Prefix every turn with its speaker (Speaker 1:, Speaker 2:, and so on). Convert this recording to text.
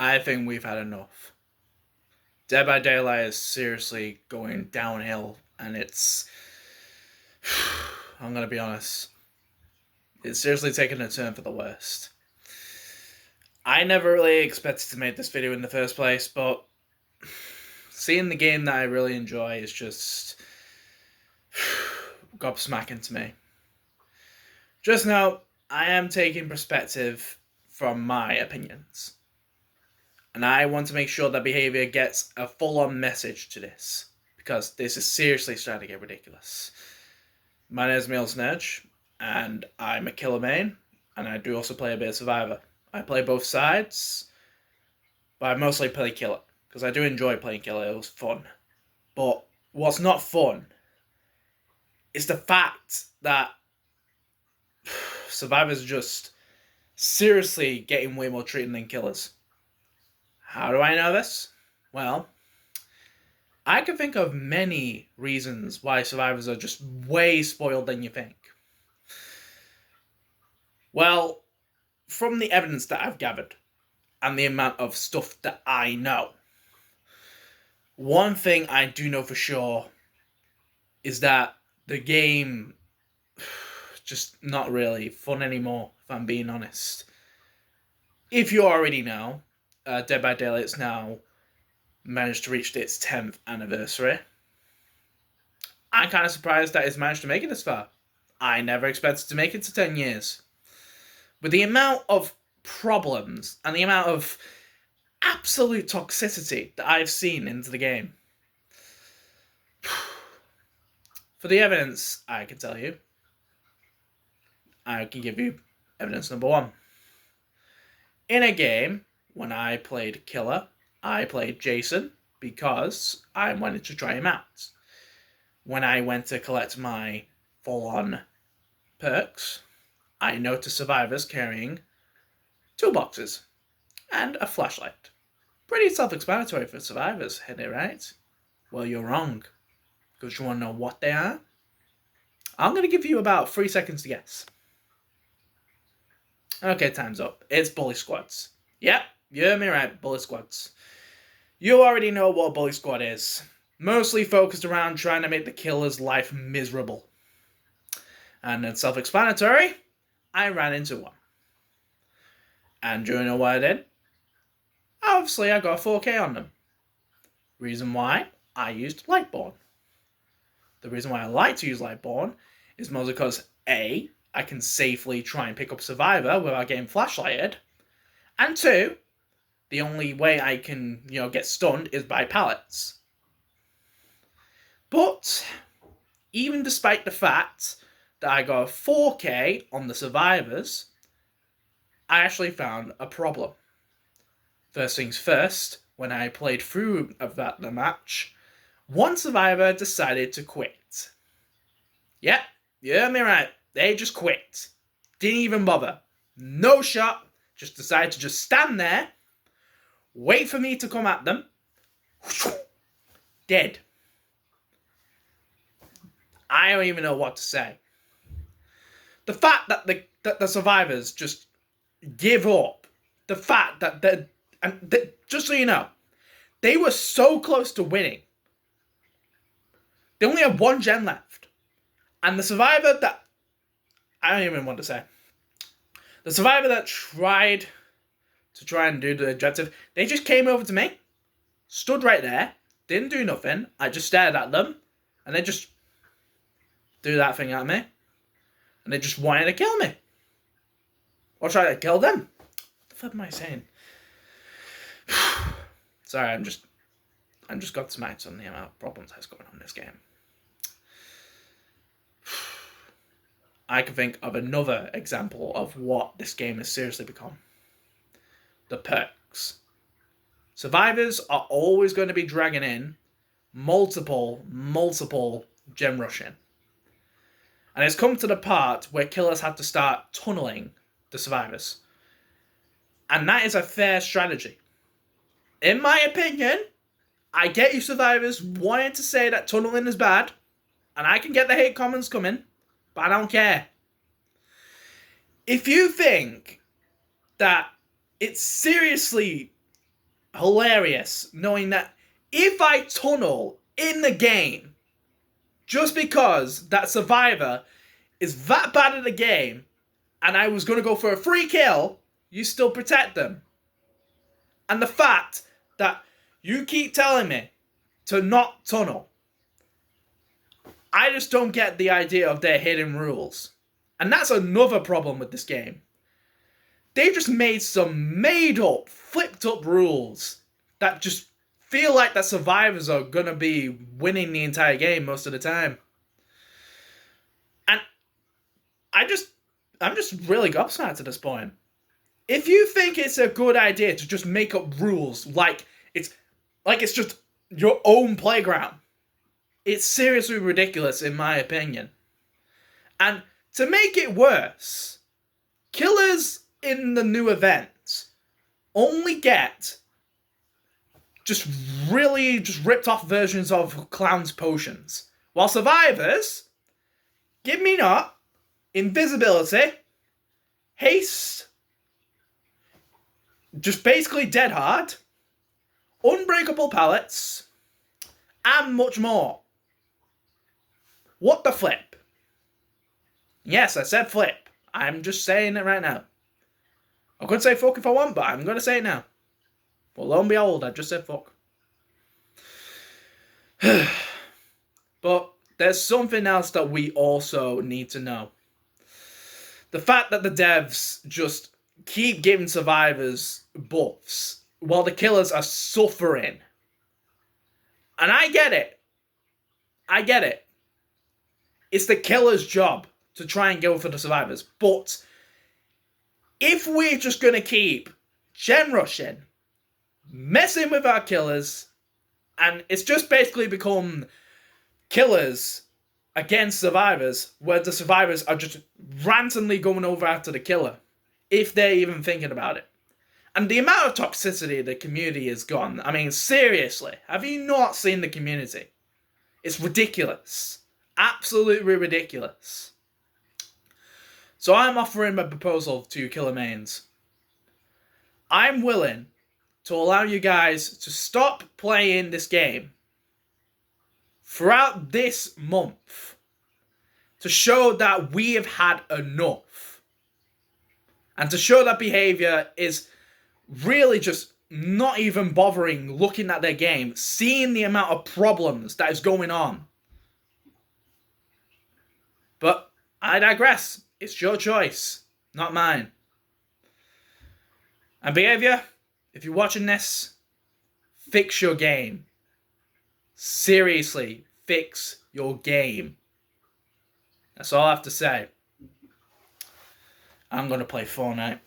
Speaker 1: I think we've had enough. Dead by Daylight is seriously going downhill, and it's. I'm gonna be honest. It's seriously taking a turn for the worst. I never really expected to make this video in the first place, but seeing the game that I really enjoy is just gobsmacking to me. Just now, I am taking perspective from my opinions. And I want to make sure that behavior gets a full-on message to this, because this is seriously starting to get ridiculous. My name is Mills Nedge, and I'm a killer main, and I do also play a bit of Survivor. I play both sides, but I mostly play killer, because I do enjoy playing killer, it was fun. But what's not fun is the fact that Survivors are just seriously getting way more treatment than killers. How do I know this? Well, I can think of many reasons why survivors are just way spoiled than you think. Well, from the evidence that I've gathered and the amount of stuff that I know, one thing I do know for sure is that the game just not really fun anymore, if I'm being honest. If you already know, Dead by Daylight's now managed to reach its 10th anniversary. I'm kind of surprised that it's managed to make it this far. I never expected to make it to 10 years. With the amount of problems and the amount of absolute toxicity that I've seen into the game. For the evidence, I can tell you. I can give you evidence number one. In a game, when I played Killer, I played Jason because I wanted to try him out. When I went to collect my full-on perks, I noticed survivors carrying toolboxes and a flashlight. Pretty self-explanatory for survivors, isn't it, right? Well, you're wrong. Because you want to know what they are? I'm going to give you about 3 seconds to guess. Okay, time's up. It's bully squads. Yep, you heard me right, bully squads. You already know what bully squad is. Mostly focused around trying to make the killer's life miserable. And it's self-explanatory. I ran into one. And do you know what I did? Obviously, I got 4K on them. Reason why? I used Lightborn. The reason why I like to use Lightborn is mostly because A, I can safely try and pick up Survivor without getting flashlighted. And 2, the only way I can, get stunned is by pallets. But, even despite the fact that I got 4K on the survivors, I actually found a problem. First things first, when I played through the match, one survivor decided to quit. Yep, you heard me right. They just quit. Didn't even bother. No shot. Just decided to just stand there, wait for me to come at them. Dead. I don't even know what to say. The fact that the survivors just give up. The fact that just so you know, they were so close to winning. They only had 1 gen left. And the survivor that... I don't even want to say. The survivor that tried and do the objective, they just came over to me, stood right there, didn't do nothing. I just stared at them, and they just do that thing at me. And they just wanted to kill me. Or try to kill them. What the fuck am I saying? Sorry, I'm just got smacked on the amount of problems that's going on in this game. I can think of another example of what this game has seriously become. The perks. Survivors are always going to be dragging in multiple gem rushing. And it's come to the part where killers have to start tunneling the survivors. And that is a fair strategy. In my opinion, I get you survivors wanting to say that tunneling is bad, and I can get the hate comments coming, but I don't care. If you think that it's seriously hilarious knowing that if I tunnel in the game, just because that survivor is that bad at the game, and I was going to go for a free kill, you still protect them. And the fact that you keep telling me to not tunnel, I just don't get the idea of their hidden rules. And that's another problem with this game. They just made some made up, flipped up rules that just feel like the survivors are going to be winning the entire game most of the time. And I'm just really gobsmacked at this point. If you think it's a good idea to just make up rules like it's just your own playground, it's seriously ridiculous in my opinion. And to make it worse, killers in the new event only get just ripped off versions of Clown's potions, while survivors give me not invisibility, haste, just basically dead hard, unbreakable pallets, and much more. What the flip? Yes, I said flip. I'm just saying it right now. I could say fuck if I want, but I'm going to say it now. Well, lo and behold, I just said fuck. But there's something else that we also need to know. The fact that the devs just keep giving survivors buffs while the killers are suffering. And I get it. I get it. It's the killer's job to try and go for the survivors. But if we're just going to keep gen rushing, messing with our killers, and it's just basically become killers against survivors, where the survivors are just randomly going over after the killer, if they're even thinking about it. And the amount of toxicity the community has gone, I mean, seriously, have you not seen the community? It's ridiculous. Absolutely ridiculous. So I'm offering a proposal to Killer Mains. I'm willing to allow you guys to stop playing this game throughout this month to show that we have had enough. And to show that behavior is really just not even bothering looking at their game, seeing the amount of problems that is going on. But I digress. It's your choice, not mine. And behavior, if you're watching this, fix your game. Seriously, fix your game. That's all I have to say. I'm going to play Fortnite.